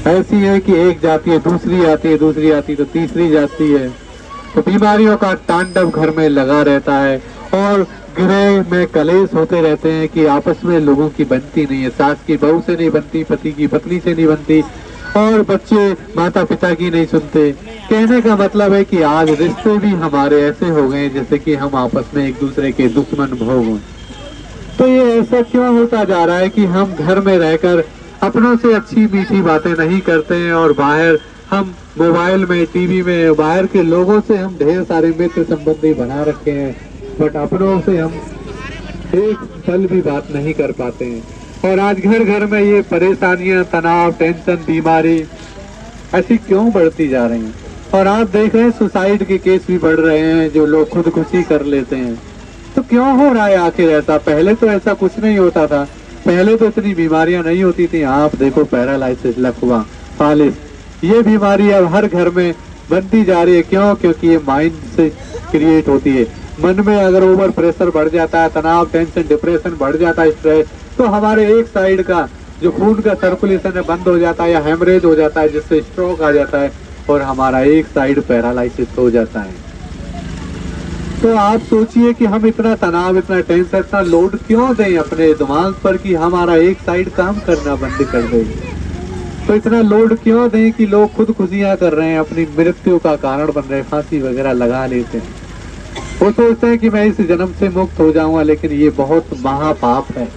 ऐसी है कि एक जाती है, दूसरी आती है, दूसरी आती है तो तीसरी जाती है। तो बीमारियों का तांडव घर में लगा रहता है और गृह में कलेश होते रहते हैं कि आपस में लोगों की बनती नहीं है। सास की बहू से नहीं बनती, पति की पत्नी से नहीं बनती और बच्चे माता पिता की नहीं सुनते। कहने का मतलब है कि आज रिश्ते भी हमारे ऐसे हो गए जैसे कि हम आपस में एक दूसरे के दुश्मन भोग हों। तो ये ऐसा क्यों होता जा रहा है कि हम घर में रहकर अपनों से अच्छी मीठी बातें नहीं करते हैं और बाहर हम मोबाइल में, टीवी में, बाहर के लोगों से हम ढेर सारे मित्र संबंधी बना रखे हैं, बट अपनों से हम एक पल भी बात नहीं कर पाते हैं। और आज घर घर में ये परेशानियां, तनाव, टेंशन, बीमारी ऐसी क्यों बढ़ती जा रही हैं। और आप देख रहे हैं सुसाइड के केस भी बढ़ रहे हैं, जो लोग खुदकुशी कर लेते हैं। तो क्यों हो रहा है आखिर ऐसा? पहले तो ऐसा कुछ नहीं होता था, पहले तो इतनी बीमारियां नहीं होती थी। आप देखो पैरालिसिस, लकवा, फालिस, ये बीमारी अब हर घर में बनती जा रही है। क्यों? क्योंकि ये माइंड से क्रिएट होती है। मन में अगर ओवर प्रेशर बढ़ जाता है, तनाव, टेंशन, डिप्रेशन बढ़ जाता है, स्ट्रेस, तो हमारे एक साइड का जो खून का सर्कुलेशन है बंद हो जाता है या हेमरेज हो जाता है, जिससे स्ट्रोक आ जाता है और हमारा एक साइड पैरालिसिस हो जाता है। तो आप सोचिए कि हम इतना तनाव, इतना टेंशन, इतना लोड क्यों दें अपने दिमाग पर कि हमारा एक साइड काम करना बंद कर दे। तो इतना लोड क्यों दें कि लोग खुदकुशियां कर रहे हैं, अपनी मृत्यु का कारण बन रहे हैं, फांसी वगैरह लगा लेते हैं। वो सोचते हैं कि मैं इस जन्म से मुक्त हो जाऊंगा, लेकिन ये बहुत महापाप है।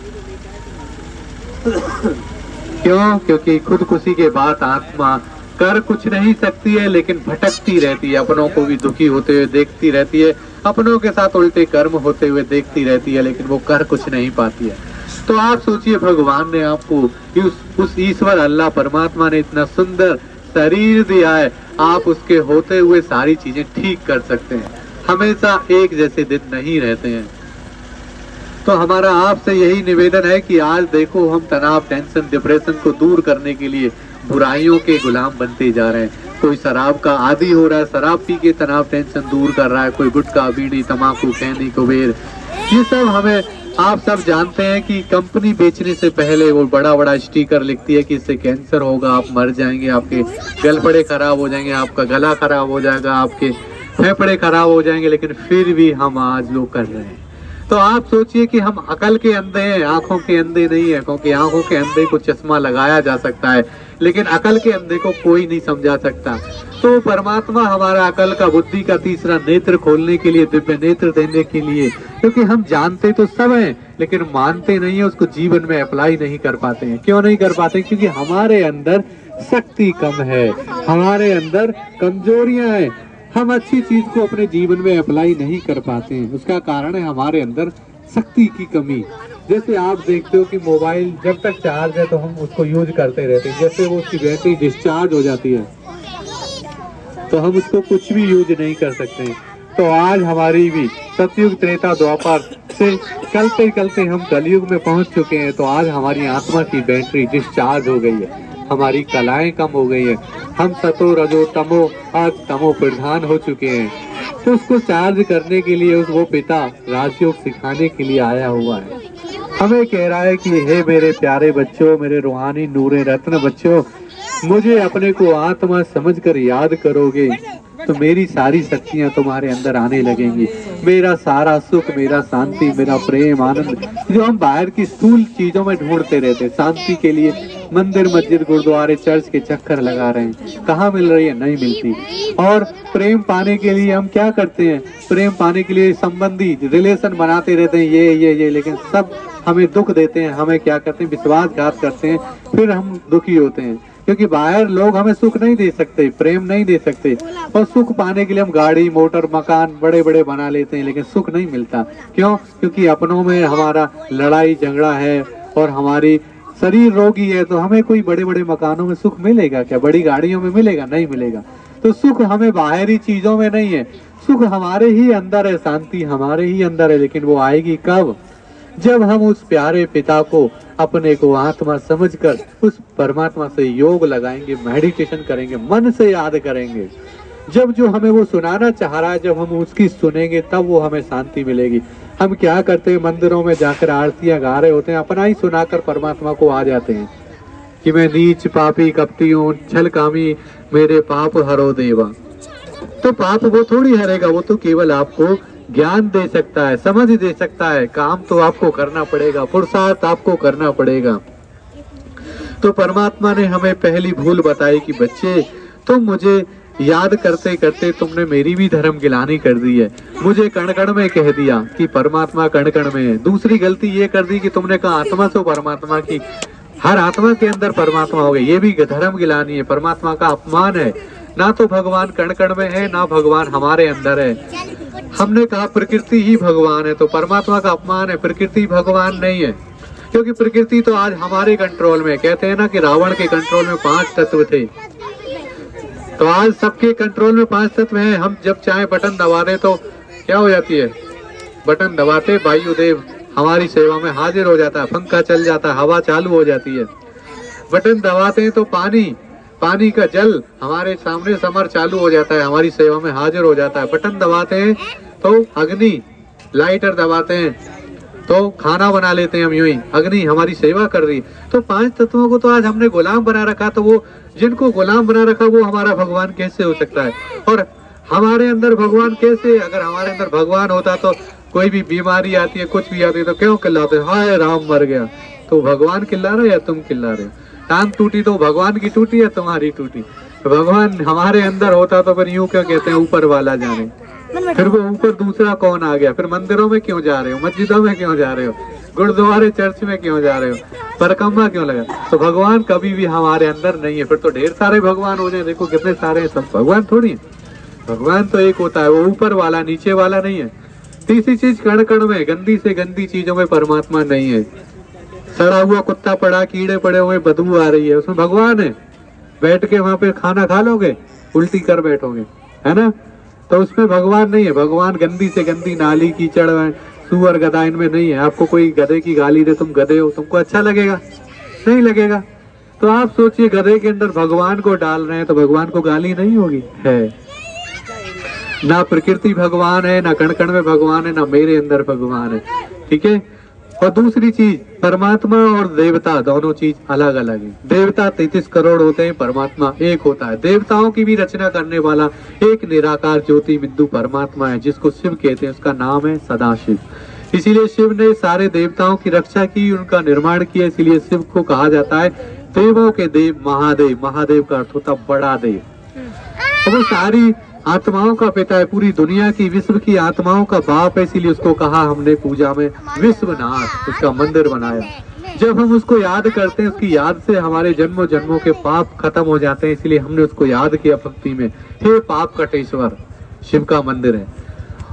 क्यों? क्योंकि खुदकुशी के बाद आत्मा कर कुछ नहीं सकती है, लेकिन भटकती रहती है, अपनों को भी दुखी होते हुए देखती रहती है, अपनों के साथ उल्टे कर्म होते हुए देखती रहती है, लेकिन वो कर कुछ नहीं पाती है। तो आप सोचिए, भगवान ने आपको उस ईश्वर अल्लाह परमात्मा ने इतना सुंदर शरीर दिया है, आप उसके होते हुए सारी चीजें ठीक कर सकते हैं। हमेशा एक जैसे दिन नहीं रहते हैं। तो हमारा आपसे यही निवेदन है कि आज देखो हम तनाव, टेंशन, डिप्रेशन को दूर करने के लिए बुराइयों के गुलाम बनते जा रहे हैं। कोई शराब का आदी हो रहा है, शराब पी के तनाव, टेंशन दूर कर रहा है। कोई गुटखा, बीड़ी, तम्बाकू, खैनी, कुबेर, ये सब हमें, आप सब जानते हैं कि कंपनी बेचने से पहले वो बड़ा बड़ा स्टिकर लिखती है कि इससे कैंसर होगा, आप मर जाएंगे, आपके गलपड़े खराब हो जाएंगे, आपका गला खराब हो जाएगा, आपके फेफड़े खराब हो जाएंगे, लेकिन फिर भी हम आज लोग कर रहे हैं। तो आप सोचिए कि हम अकल के अंधे हैं, आंखों के अंधे नहीं है, क्योंकि आंखों के अंधे को चश्मा लगाया जा सकता है, लेकिन अकल के अंधे को कोई नहीं समझा सकता। तो परमात्मा हमारा अकल का, बुद्धि का तीसरा नेत्र खोलने के लिए, दिव्य नेत्र देने के लिए, क्योंकि हम जानते तो सब हैं लेकिन मानते नहीं है, उसको जीवन में अप्लाई नहीं कर पाते हैं। क्यों नहीं कर पाते? क्योंकि हमारे अंदर शक्ति कम है, हमारे अंदर कमजोरियां हैं, हम अच्छी चीज को अपने जीवन में अप्लाई नहीं कर पाते हैं। उसका कारण है हमारे अंदर शक्ति की कमी। जैसे आप देखते हो कि मोबाइल जब तक चार्ज है तो हम उसको यूज करते रहते हैं, जैसे वो उसकी बैटरी डिस्चार्ज हो जाती है तो हम उसको कुछ भी यूज नहीं कर सकते हैं। तो आज हमारी भी सतयुग, त्रेता, द्वापर से चलते चलते हम कलयुग में पहुंच चुके हैं। तो आज हमारी आत्मा की बैटरी डिस्चार्ज हो गई है, हमारी कलाएं कम हो गई है, हम सतो, रजो, तमो, आज तमो प्रधान हो चुके हैं। तो उसको चार्ज करने के लिए वो पिता राजयोग सिखाने के लिए आया हुआ है। हमें कह रहा है कि हे मेरे प्यारे बच्चों, मेरे रूहानी नूरे रत्न बच्चों, मुझे अपने को आत्मा समझकर याद करोगे तो मेरी सारी शक्तियां तुम्हारे अंदर आने लगेंगी। मेरा सारा सुख, मेरा शांति, मेरा प्रेम, आनंद, जो हम बाहर की स्थूल चीजों में ढूंढते रहते, शांति के लिए मंदिर, मस्जिद, गुरुद्वारे, चर्च के चक्कर लगा रहे हैं, कहाँ मिल रही है? नहीं मिलती। और प्रेम पाने के लिए हम क्या करते हैं? प्रेम पाने के लिए संबंधी रिलेशन बनाते रहते हैं, ये, लेकिन सब हमें दुख देते हैं। हमें क्या करते हैं? विश्वासघात करते हैं, फिर हम दुखी होते हैं, क्योंकि बाहर लोग हमें सुख नहीं दे सकते, प्रेम नहीं दे सकते। और सुख पाने के लिए हम गाड़ी, मोटर, मकान बड़े बड़े बना लेते हैं, लेकिन सुख नहीं मिलता। क्यों? क्योंकि अपनों में हमारा लड़ाई झगड़ा है और हमारी शरीर रोगी है। तो हमें कोई बड़े बड़े मकानों में सुख मिलेगा क्या? बड़ी गाड़ियों में मिलेगा? नहीं मिलेगा। तो सुख हमें बाहरी चीजों में नहीं है, सुख हमारे ही अंदर है, शांति हमारे ही अंदर है। लेकिन वो आएगी कब? जब हम उस प्यारे पिता को, अपने को आत्मा समझकर उस परमात्मा से योग लगाएंगे, मेडिटेशन करेंगे, मन से याद करेंगे। जब जो हमें वो सुनाना चाह रहा है, जब हम उसकी सुनेंगे, तब वो हमें शांति मिलेगी। हम क्या करते हैं? मंदिरों में जाकर आरतियां गा रहे होते हैं, अपना ही सुनाकर परमात्मा को आ जाते हैं। कि मैं नीच पापी कपटी हूँ, छल कामी, मेरे पाप हरो देवा। तो पाप वो थोड़ी हरेगा, वो तो केवल आपको ज्ञान दे सकता है, समझ दे सकता है। काम तो आपको करना पड़ेगा, पुरुषार्थ आपको करना पड़ेगा। तो परमात्मा ने हमें पहली भूल बताई कि बच्चे तुम मुझे याद करते करते तुमने मेरी भी धर्म गिलानी कर दी है। मुझे कण कण में कह दिया कि परमात्मा कण कण में है। दूसरी गलती ये कर दी कि तुमने कहा आत्मा सो परमात्मा की, हर आत्मा के अंदर परमात्मा हो गए। ये भी धर्म गिलानी है, परमात्मा का अपमान है। ना तो भगवान कण कण में है, ना भगवान हमारे अंदर है। हमने कहा प्रकृति ही भगवान है, तो परमात्मा का अपमान है, प्रकृति भगवान नहीं है। क्योंकि प्रकृति तो आज हमारे कंट्रोल में। कहते हैं ना कि रावण के कंट्रोल में 5 तत्व थे, तो आज सबके कंट्रोल में 5 तत्व हैं। हम जब चाहे बटन दबा दें तो क्या हो जाती है, बटन दबाते वायुदेव हमारी सेवा में हाजिर हो जाता है, पंखा चल जाता है, हवा चालू हो जाती है। बटन दबाते हैं तो पानी का जल हमारे सामने समर चालू हो जाता है, हमारी सेवा में हाजिर हो जाता है। बटन दबाते हैं तो अग्नि, लाइटर दबाते हैं तो खाना बना लेते हैं हम, यूं ही अग्नि हमारी सेवा कर रही। तो 5 तत्वों को तो आज हमने गुलाम बना रखा, तो वो जिनको गुलाम बना रखा वो हमारा भगवान कैसे हो सकता है? और हमारे अंदर भगवान कैसे? अगर हमारे अंदर भगवान होता तो कोई भी बीमारी आती है, कुछ भी आती है तो क्यों चिल्लाते, हाय राम मर गया? तो भगवान चिल्ला रहे या तुम चिल्ला रहे हो? टांग टूटी तो भगवान की टूटी या तुम्हारी टूटी? भगवान हमारे अंदर होता तो फिर यूं क्यों कहते हैं ऊपर वाला जाने? फिर वो ऊपर दूसरा कौन आ गया? फिर मंदिरों में क्यों जा रहे हो, मस्जिदों में क्यों जा रहे हो, गुरुद्वारे चर्च में क्यों जा रहे हो, परिक्रमा क्यों लगा? तो भगवान कभी भी हमारे अंदर नहीं है। फिर तो ढेर सारे भगवान हो जाए, देखो कितने सारे हैं, सब भगवान थोड़ी है। भगवान तो एक होता है, वो ऊपर वाला नीचे वाला नहीं है। तीसरी चीज कण कण में, गंदी से गंदी चीजों में परमात्मा नहीं है। सड़ा हुआ कुत्ता पड़ा, कीड़े पड़े हुए, बदबू आ रही है, उसमें भगवान है? बैठ के वहां पे खाना खा लोगे, उल्टी कर बैठोगे, है ना? तो उसमें भगवान नहीं है। भगवान गंदी से गंदी नाली, कीचड़, सुअर, गधा इनमें नहीं है। आपको कोई गधे की गाली दे, तुम गधे हो, तुमको अच्छा लगेगा? नहीं लगेगा। तो आप सोचिए, गधे के अंदर भगवान को डाल रहे हैं तो भगवान को गाली नहीं होगी? है ना? प्रकृति भगवान है, ना कण कण में भगवान है, ना मेरे अंदर भगवान है। ठीक है। और दूसरी चीज, परमात्मा और देवता दोनों चीज अलग अलग है। देवता 33 करोड़ होते हैं, परमात्मा एक होता है। देवताओं की भी रचना करने वाला एक निराकार ज्योति बिंदु परमात्मा है, जिसको शिव कहते हैं। उसका नाम है सदाशिव। इसीलिए शिव ने सारे देवताओं की रक्षा की, उनका निर्माण किया। इसीलिए शिव को कहा जाता है देवों के देव महादेव। महादेव का अर्थ होता बड़ा देव। वो सारी आत्माओं का पिता है, पूरी दुनिया की, विश्व की आत्माओं का बाप है। इसीलिए उसको कहा हमने पूजा में विश्वनाथ, उसका मंदिर बनाया। जब हम उसको याद करते हैं, उसकी याद से हमारे जन्मों जन्मों के पाप खत्म हो जाते हैं। इसलिए हमने उसको याद किया भक्ति में। हे पाप कटेश्वर, शिव का मंदिर है।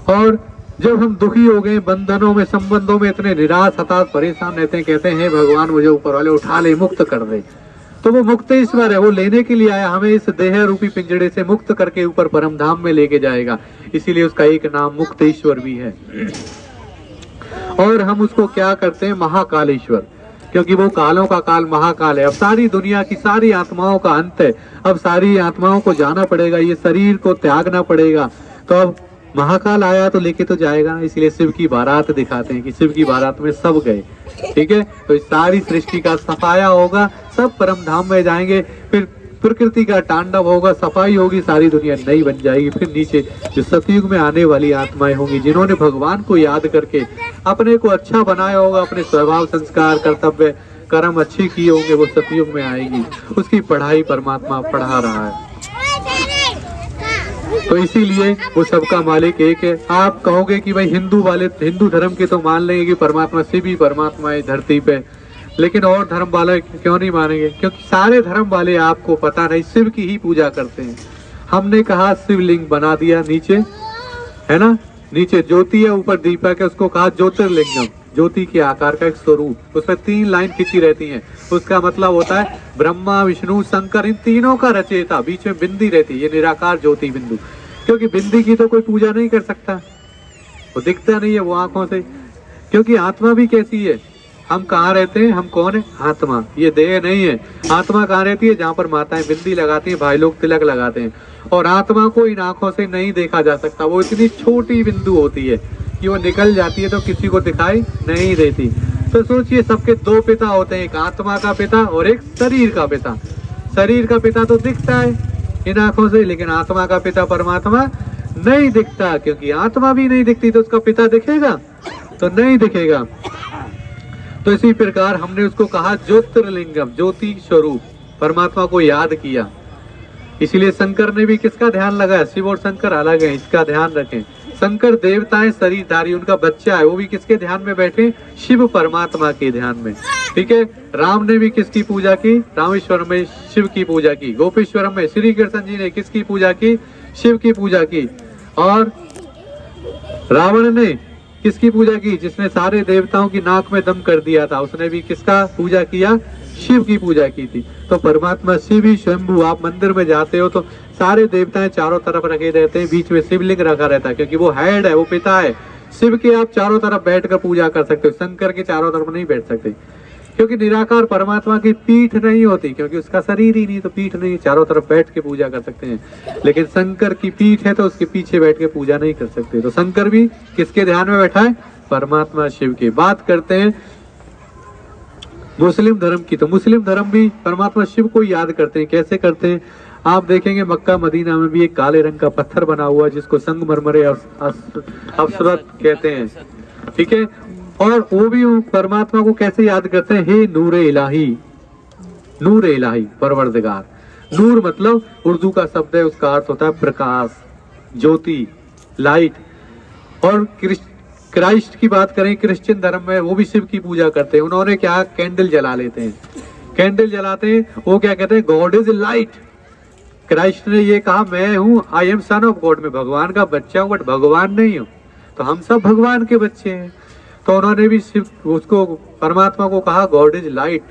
और जब हम दुखी हो गए, बंधनों में, संबंधों में इतने निराश, हताश, परेशान रहते हैं, कहते हैं भगवान मुझे ऊपर वाले उठा ले, मुक्त कर दे। तो वो मुक्तेश्वर है, वो लेने के लिए आया, हमें इस देह रूपी पिंजड़े से मुक्त करके ऊपर परम धाम में लेके जाएगा। इसीलिए उसका एक नाम मुक्तेश्वर भी है। और हम उसको क्या करते हैं, महाकालेश्वर, क्योंकि वो कालों का काल महाकाल है। अब सारी दुनिया की सारी आत्माओं का अंत है। अब सारी आत्माओं को जाना पड़ेगा, ये शरीर को त्यागना पड़ेगा। तो अब महाकाल आया तो लेके तो जाएगा। इसलिए शिव की बारात दिखाते हैं कि शिव की बारात में सब गए। ठीक है। तो इस सारी सृष्टि का सफाया होगा, सब परम धाम में जाएंगे। फिर प्रकृति का तांडव होगा, सफाई होगी, सारी दुनिया नई बन जाएगी। फिर नीचे जो सतयुग में आने वाली आत्माएं होंगी, जिन्होंने भगवान को याद करके अपने को अच्छा बनाया होगा, अपने स्वभाव, संस्कार, कर्तव्य, कर्म अच्छे किए होंगे, वो सतयुग में आएगी। उसकी पढ़ाई परमात्मा पढ़ा रहा है। तो इसीलिए वो सबका मालिक एक है। आप कहोगे कि भाई हिंदू वाले, हिंदू धर्म के तो मान लेंगे कि परमात्मा शिव ही परमात्मा है धरती पे, लेकिन और धर्म वाले क्यों नहीं मानेंगे? क्योंकि सारे धर्म वाले, आपको पता नहीं, शिव की ही पूजा करते हैं। हमने कहा शिवलिंग बना दिया, नीचे है ना, नीचे ज्योति है, ऊपर दीपक है, उसको कहा ज्योतिर्लिंगम, ज्योति के आकार का एक स्वरूप। उसमें 3 लाइन खिंची रहती हैं। उसका मतलब होता है ब्रह्मा, विष्णु, शंकर, इन तीनों का रचयिता। बीच में बिंदी रहती है, ये निराकार ज्योति बिंदु। क्योंकि बिंदी की तो कोई पूजा नहीं कर सकता, वो दिखता नहीं है वो आंखों से। क्योंकि आत्मा भी कैसी है, हम कहाँ रहते हैं, हम कौन है? आत्मा। ये देह नहीं है। आत्मा कहाँ रहती है? जहाँ पर माताएं बिंदी लगाती हैं, भाई लोग तिलक लगाते हैं। और आत्मा को इन आंखों से नहीं देखा जा सकता। वो इतनी छोटी बिंदु होती है कि वो निकल जाती है तो किसी को दिखाई नहीं देती। तो सोचिए सबके दो पिता होते हैं, एक आत्मा का पिता और एक शरीर का पिता। शरीर का पिता तो दिखता है इन आंखों से, लेकिन आत्मा का पिता परमात्मा नहीं दिखता, क्योंकि आत्मा भी नहीं दिखती तो उसका पिता दिखेगा तो नहीं दिखेगा। तो इसी प्रकार हमने उसको कहा ज्योतिर्लिंगम, ज्योति स्वरूप, परमात्मा को याद किया। इसलिए शंकर ने भी किसका ध्यान लगाया, शिव और शंकर अलग है, इसका ध्यान रखें। शंकर देवताएं शरीरधारी, उनका बच्चा है, वो भी किसके ध्यान में बैठे, शिव परमात्मा के ध्यान में। ठीक है, राम ने भी किसकी पूजा की, रामेश्वरम में शिव की पूजा की। गोपेश्वरम में श्री कृष्ण जी ने किसकी पूजा की, शिव की पूजा की। और रावण ने किसकी पूजा की, जिसने सारे देवताओं की नाक में दम कर दिया था, उसने भी किसका पूजा किया, शिव की पूजा की थी। तो परमात्मा शिव ही स्वयंभू, आप मंदिर में जाते हो तो सारे देवताएं चारों तरफ रखे रहते हैं, बीच में शिवलिंग रखा रहता है, क्योंकि वो हेड है, वो पिता है। शिव के आप चारों तरफ बैठकर पूजा कर सकते हो, शंकर के चारों तरफ नहीं बैठ सकते, क्योंकि निराकार परमात्मा की पीठ नहीं होती, क्योंकि उसका शरीर ही नहीं, तो पीठ नहीं, चारों तरफ बैठ के पूजा कर सकते हैं। लेकिन शंकर की पीठ है तो उसके पीछे बैठ के पूजा नहीं कर सकते। तो शंकर भी किसके ध्यान में बैठा है, परमात्मा शिव की। बात करते हैं मुस्लिम धर्म की, तो मुस्लिम धर्म भी परमात्मा शिव को याद करते हैं। कैसे करते हैं, आप देखेंगे मक्का मदीना में भी एक काले रंग का पत्थर बना हुआ है, जिसको संगमरमरे अफसरत कहते हैं। ठीक है, और वो भी परमात्मा को कैसे याद करते हैं, हे नूर इलाही, नूर इलाही, परवरदिगार। नूर मतलब उर्दू का शब्द है, उसका अर्थ होता है प्रकाश, ज्योति, लाइट। और क्राइस्ट की बात करें, क्रिश्चियन धर्म में वो भी शिव की पूजा करते हैं। उन्होंने क्या, कैंडल जला लेते हैं, कैंडल जलाते हैं, वो क्या कहते हैं, गॉड इज लाइट। क्राइस्ट ने ये कहा, मैं हूँ, I am son of God, मैं भगवान का बच्चा हूँ, बट भगवान नहीं हूँ। तो हम सब भगवान के बच्चे हैं। तो उन्होंने भी शिव, उसको परमात्मा को कहा गॉड इज लाइट।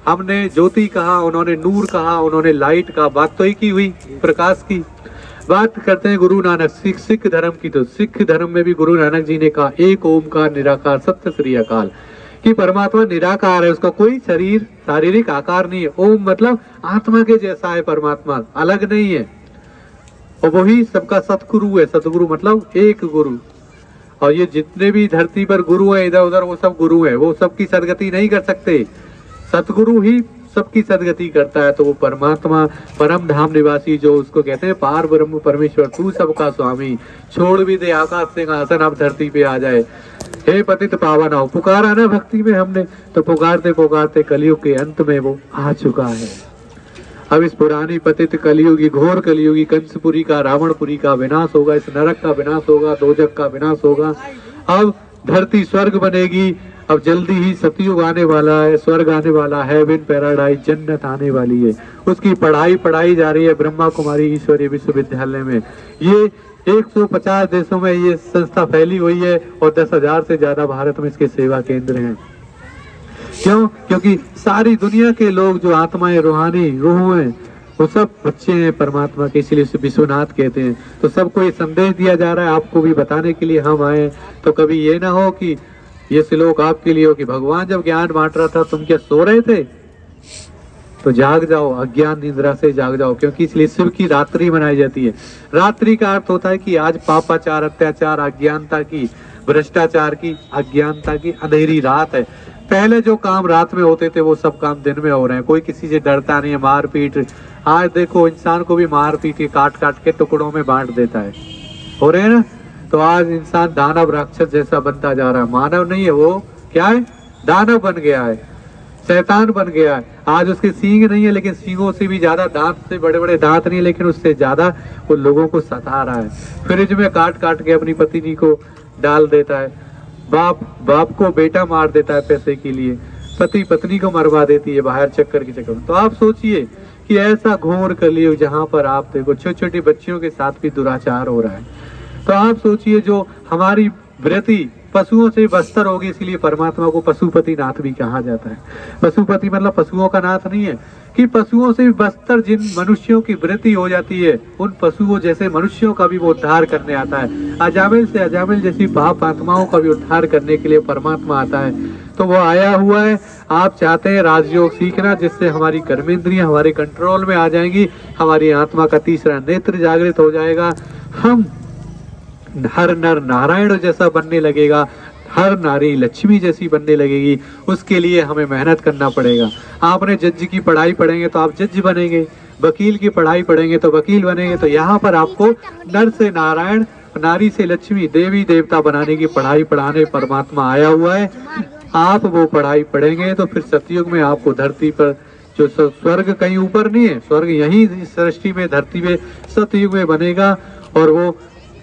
हमने ज्योति कहा, उन्होंने नूर कहा, उन्होंने लाइट कहा। बात तो ही की हुई प्रकाश की। बात करते हैं गुरु नानक, सिख धर्म की। तो सिख धर्म में भी गुरु नानक जी ने कहा, एक ओमकार निराकार सत्य श्री अकाल, कि परमात्मा निराकार है, उसका कोई शरीर शारीरिक आकार नहीं है। ओम मतलब आत्मा के जैसा है, परमात्मा अलग नहीं है, और वही सबका सतगुरु है। सतगुरु मतलब एक गुरु। और ये जितने भी धरती पर गुरु है इधर उधर, वो सब गुरु है, वो सबकी सदगति नहीं कर सकते, सतगुरु ही सबकी सदगति करता है। तो वो परमात्मा परम धाम निवासी, जो उसको कहते हैं पार ब्रह्म परमेश्वर, तू सबका स्वामी, छोड़ भी दे आकाश सिंहासन, अब धरती पे आ जाए, हे पतित पावन आओ। पुकारा ना भक्ति में हमने, तो पुकारते पुकारते कलयुग के अंत में वो आ चुका है। अब इस पुरानी पतित कलयुगी, घोर कलयुगी कंसपुरी का, रावणपुरी का विनाश होगा, इस नरक का विनाश होगा, दोजक का विनाश होगा। अब धरती स्वर्ग बनेगी। अब जल्दी ही सतयुग आने वाला है, स्वर्ग आने वाला है, हेवन पैराडाइज, जन्नत आने वाली है। उसकी पढ़ाई जा रही है ब्रह्मा कुमारी ईश्वरीय विश्वविद्यालय में। ये 150 देशों में ये संस्था फैली हुई है, और 10,000 से ज्यादा भारत में इसके सेवा केंद्र हैं। क्यों? क्योंकि सारी दुनिया के लोग जो आत्माएं, रूहानी रूह हैं, वो सब बच्चे हैं परमात्मा के, इसलिए उसे विश्वनाथ कहते हैं। तो सबको ये संदेश दिया जा रहा है, आपको भी बताने के लिए हम आए। तो कभी ये ना हो कि ये श्लोक आपके लिए हो कि भगवान जब ज्ञान बांट रहा था तुम क्या सो रहे थे, तो जाग जाओ, अज्ञान निद्रा से जाग जाओ। क्योंकि इसलिए शिव की रात्रि मनाई जाती है। रात्रि का अर्थ होता है कि आज पापाचार, अत्याचार, अज्ञानता की, भ्रष्टाचार की, अज्ञानता की अंधेरी रात है। पहले जो काम रात में होते थे वो सब काम दिन में हो रहे हैं। कोई किसी से डरता नहीं है, मारपीट। आज देखो इंसान को भी मार पीट के काट काट के टुकड़ों में बांट देता है, हो रहे हैं ना। तो आज इंसान दानव राक्षस जैसा बनता जा रहा है। मानव नहीं है वो, क्या है, दानव बन गया है, शैतान बन गया है। आज उसके सींग नहीं है, लेकिन सींगों से भी ज्यादा, दांत से बड़े बड़े दांत नहीं, लेकिन उससे ज्यादा वो लोगों को सता रहा है। फ्रिज में काट काट के अपनी पत्नी को डाल देता है, बाप को बेटा मार देता है पैसे के लिए, पति पत्नी को मरवा देती है बाहर चक्कर के चक्कर में। तो आप सोचिए कि ऐसा घोर कलयुग जहाँ पर आप देखो छोटी छोटी बच्चियों के साथ भी दुराचार हो रहा है। तो आप सोचिए जो हमारी वृत्ति पशुओं से बस्तर होगी, इसलिए परमात्मा को पशुपति नाथ भी कहा जाता है। पशुपति मतलब पशुओं का नाथ नहीं है, कि पशुओं से बस्तर जिन मनुष्यों की वृत्ति हो जाती है, उन पशुओं जैसे मनुष्यों का भी वो उद्धार करने आता है। अजामिल से अजामिल जैसी पाप आत्माओं का भी उद्धार करने के लिए परमात्मा आता है। तो वो आया हुआ है। आप चाहते हैं राजयोग सीखना, जिससे हमारी कर्मेंद्रियां हमारे कंट्रोल में आ जाएंगी, हमारी आत्मा का तीसरा नेत्र जागृत हो जाएगा, हम हर नर नारायण जैसा बनने लगेगा, हर नारी लक्ष्मी जैसी बनने लगेगी। उसके लिए हमें मेहनत करना पड़ेगा। आपने जज की पढ़ाई पढ़ेंगे तो आप जज बनेंगे, वकील की पढ़ाई पढ़ेंगे तो वकील बनेंगे। तो यहाँ पर आपको नर से नारायण, नारी से लक्ष्मी, देवी देवता बनाने की पढ़ाई पढ़ाने परमात्मा आया हुआ है। आप वो पढ़ाई पढ़ेंगे तो फिर सतयुग में आपको धरती पर जो स्वर्ग कहीं ऊपर नहीं है, स्वर्ग यहीं इस सृष्टि में धरती में सतयुग में बनेगा। और वो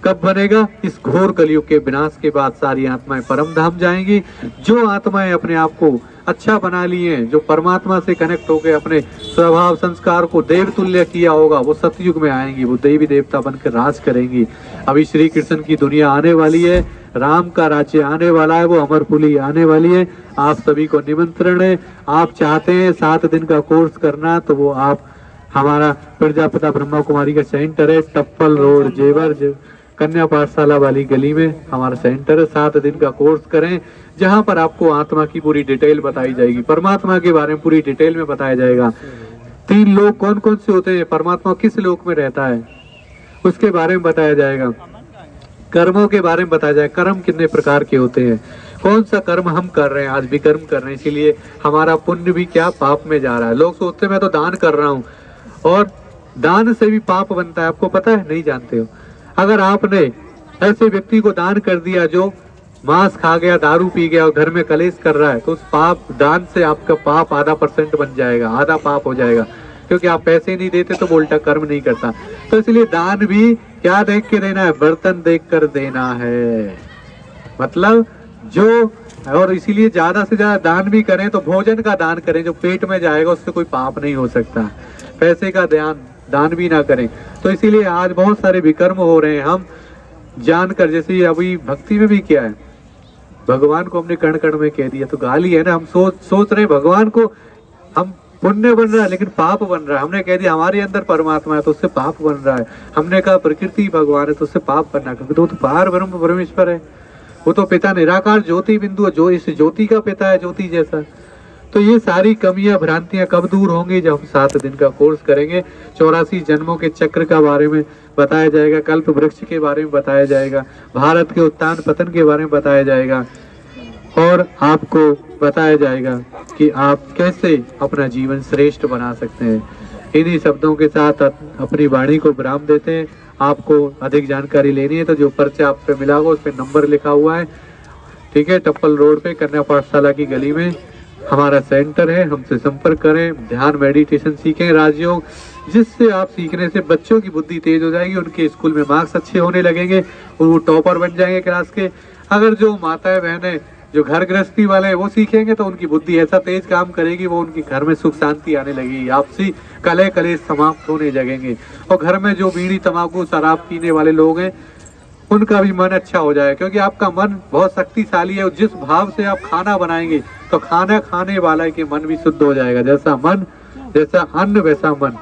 कब बनेगा? इस घोर कलयुग के विनाश के बाद सारी आत्माएं परम धाम जाएंगी। जो आत्माएं अपने आप को अच्छा बना लिए हैं, जो परमात्मा से कनेक्ट होकर अपने स्वभाव संस्कार को देव तुल्य किया होगा, वो सतयुग में आएंगी, वो देवी देवता बनकर राज करेंगी। अभी श्री कृष्ण की दुनिया आने वाली है, राम का राज्य आने वाला है, वो अमरपुरी आने वाली है। आप सभी को निमंत्रण है। आप चाहते हैं 7 दिन का कोर्स करना तो वो आप हमारा प्रजापिता ब्रह्मा कुमारी का सेंटर है, टप्पल रोड, जेवर कन्या पाठशाला वाली गली में हमारा सेंटर है। 7 दिन का कोर्स करें, जहां पर आपको आत्मा की पूरी डिटेल बताई जाएगी, परमात्मा के बारे में पूरी डिटेल में बताया जाएगा। 3 लोग कौन कौन से होते हैं, परमात्मा किस लोक में रहता है, उसके बारे में बताया जाएगा। कर्मों के बारे में बताया जाए, कर्म कितने प्रकार के होते हैं, कौन सा कर्म हम कर रहे हैं, आज भी कर्म कर रहे हैं, इसीलिए हमारा पुण्य भी क्या पाप में जा रहा है। लोग सोचते हैं मैं तो दान कर रहा हूँ, और दान से भी पाप बनता है, आपको पता है? नहीं जानते हो। अगर आपने ऐसे व्यक्ति को दान कर दिया जो मांस खा गया, दारू पी गया और घर में कलेश कर रहा है, तो उस पाप दान से आपका पाप आधा % बन जाएगा, आधा पाप हो जाएगा, क्योंकि आप पैसे नहीं देते तो वो उल्टा कर्म नहीं करता। तो इसलिए दान भी क्या देख के देना है? बर्तन देख कर देना है। मतलब जो, और इसीलिए ज्यादा से ज्यादा दान भी करें तो भोजन का दान करें, जो पेट में जाएगा उससे कोई पाप नहीं हो सकता। पैसे का दान भी ना करें। तो इसीलिए आज बहुत सारे विकर्म हो रहे हैं, हम जानकर। जैसे अभी भक्ति में भी क्या है, भगवान को हमने कण कण में कह दिया तो गाली है ना। हम सोच रहे हैं भगवान को हम पुण्य बन रहा है, लेकिन पाप बन रहा है। हमने कह दिया हमारे अंदर परमात्मा है तो उससे पाप बन रहा है। हमने कहा प्रकृति भगवान है तो उससे पाप बनना, क्योंकि तो पार ब्रह्म परमेश्वर है, वो तो पिता निराकार ज्योति बिंदु है, जो इस ज्योति का पिता है, ज्योति जैसा। तो ये सारी कमियां भ्रांतियां कब दूर होंगी? जब हम 7 दिन का कोर्स करेंगे। 84 जन्मों के चक्र का बारे में बताया जाएगा, कल्प वृक्ष के बारे में बताया जाएगा, भारत के उत्थान पतन के बारे में बताया जाएगा, और आपको बताया जाएगा कि आप कैसे अपना जीवन श्रेष्ठ बना सकते हैं। इन्हीं शब्दों के साथ अपनी वाणी को विराम देते हैं। आपको अधिक जानकारी लेनी है तो जो पर्चा आप पे मिला होगा उस पर नंबर लिखा हुआ है, ठीक है। टप्पल रोड पे कन्या पाठशाला की गली में हमारा सेंटर है, हमसे संपर्क करें। ध्यान मेडिटेशन सीखें, राजयोग, जिससे आप सीखने से बच्चों की बुद्धि तेज हो जाएगी, उनके स्कूल में मार्क्स अच्छे होने लगेंगे और वो टॉपर बन जाएंगे क्लास के। अगर जो माताएं बहनें जो घर गृहस्थी वाले हैं वो सीखेंगे तो उनकी बुद्धि ऐसा तेज काम करेगी, वो उनके घर में सुख शांति आने लगेगी, आपसी कलह कलेश समाप्त होने लगेंगे। और घर में जो बीड़ी तंबाकू शराब पीने वाले लोग हैं उनका भी मन अच्छा हो जाएगा, क्योंकि आपका मन बहुत शक्तिशाली है। जिस भाव से आप खाना बनाएंगे तो खाना खाने वाला के मन भी शुद्ध हो जाएगा। जैसा मन, जैसा अन्न वैसा मन।